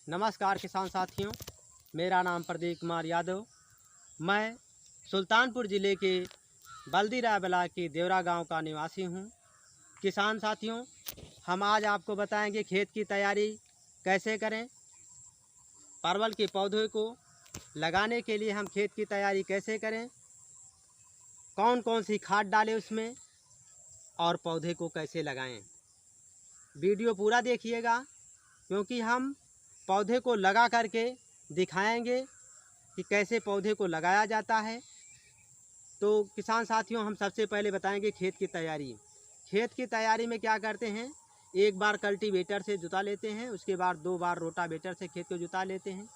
नमस्कार किसान साथियों, मेरा नाम प्रदीप कुमार यादव। मैं सुल्तानपुर ज़िले के बल्दीराय ब्लॉक के देवरा गांव का निवासी हूं। किसान साथियों, हम आज आपको बताएंगे खेत की तैयारी कैसे करें। परवल के पौधे को लगाने के लिए हम खेत की तैयारी कैसे करें, कौन कौन सी खाद डालें उसमें और पौधे को कैसे लगाएं। वीडियो पूरा देखिएगा, क्योंकि हम पौधे को लगा करके दिखाएंगे कि कैसे पौधे को लगाया जाता है। तो किसान साथियों, हम सबसे पहले बताएंगे खेत की तैयारी। खेत की तैयारी में क्या करते हैं, एक बार कल्टीवेटर से जुता लेते हैं, उसके बाद 2 बार रोटावेटर से खेत को जुता लेते हैं।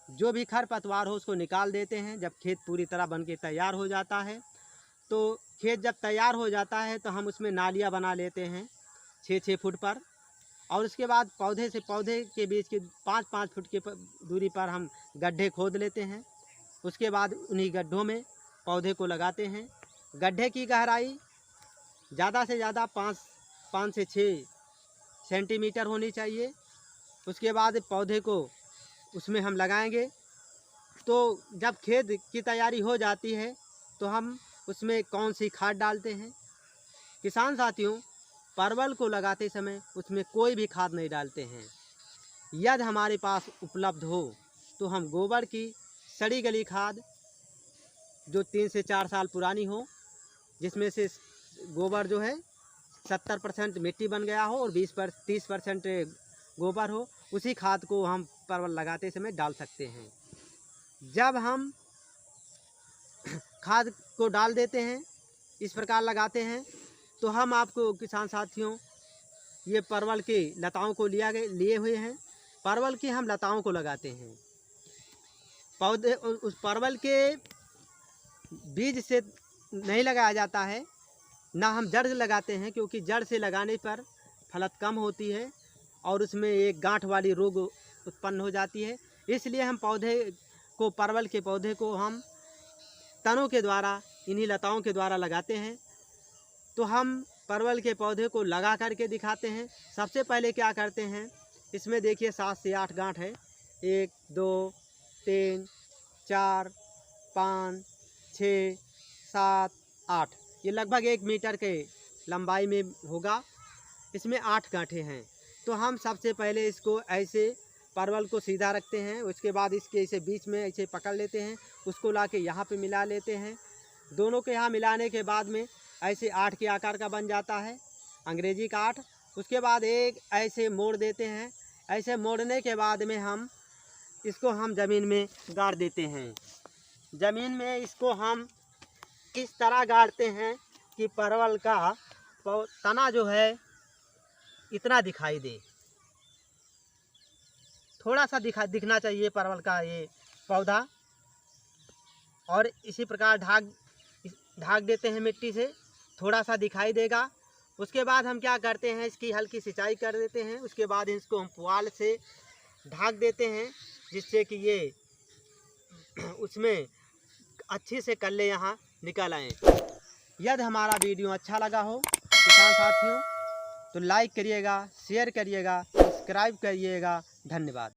जो भी खरपतवार हो उसको निकाल देते हैं। जब खेत पूरी तरह बन के तैयार हो जाता है, तो खेत जब तैयार हो जाता है तो हम उसमें नालियाँ बना लेते हैं 6-6 फुट पर, और उसके बाद पौधे से पौधे के बीच के 5-5 फुट के दूरी पर हम गड्ढे खोद लेते हैं। उसके बाद उन्हीं गड्ढों में पौधे को लगाते हैं। गड्ढे की गहराई ज़्यादा से ज़्यादा 5 से 6 सेंटीमीटर होनी चाहिए। उसके बाद पौधे को उसमें हम लगाएंगे। तो जब खेत की तैयारी हो जाती है तो हम उसमें कौन सी खाद डालते हैं। किसान साथियों, परवल को लगाते समय उसमें कोई भी खाद नहीं डालते हैं। यदि हमारे पास उपलब्ध हो तो हम गोबर की सड़ी गली खाद, जो 3 से 4 साल पुरानी हो, जिसमें से गोबर जो है 70% मिट्टी बन गया हो और 30% गोबर हो, उसी खाद को हम परवल लगाते समय डाल सकते हैं। जब हम खाद को डाल देते हैं, इस प्रकार लगाते हैं, तो हम आपको किसान साथियों ये परवल की लताओं को लिए हुए हैं। परवल की हम लताओं को लगाते हैं। पौधे उस परवल के बीज से नहीं लगाया जाता है, ना हम जड़ से लगाते हैं, क्योंकि जड़ से लगाने पर फलत कम होती है और उसमें एक गांठ वाली रोग उत्पन्न हो जाती है। इसलिए हम परवल के पौधे को हम तनों के द्वारा, इन्हीं लताओं के द्वारा लगाते हैं। तो हम परवल के पौधे को लगा करके दिखाते हैं। सबसे पहले क्या करते हैं, इसमें देखिए 7 से 8 गांठ है। 1 2 3 4 5 6 7 8, ये लगभग 1 मीटर के लंबाई में होगा। इसमें 8 गांठें हैं। तो हम सबसे पहले इसको ऐसे परवल को सीधा रखते हैं। उसके बाद इसके ऐसे बीच में ऐसे पकड़ लेते हैं, उसको लाके यहाँ पे मिला लेते हैं। दोनों के यहाँ मिलाने के बाद में ऐसे 8 के आकार का बन जाता है, अंग्रेजी का 8। उसके बाद एक ऐसे मोड़ देते हैं। ऐसे मोड़ने के बाद में हम इसको ज़मीन में गाड़ देते हैं। ज़मीन में इसको हम इस तरह गाड़ते हैं कि परवल का तना जो है इतना दिखाई दे, थोड़ा सा दिखना चाहिए परवल का ये पौधा। और इसी प्रकार ढाक देते हैं मिट्टी से, थोड़ा सा दिखाई देगा। उसके बाद हम क्या करते हैं, इसकी हल्की सिंचाई कर देते हैं। उसके बाद इसको हम पुआल से ढाक देते हैं, जिससे कि ये उसमें अच्छे से कल्ले यहाँ निकल आएँ। यदि हमारा वीडियो अच्छा लगा हो किसान साथियों, तो लाइक करिएगा, शेयर करिएगा, सब्सक्राइब करिएगा। धन्यवाद।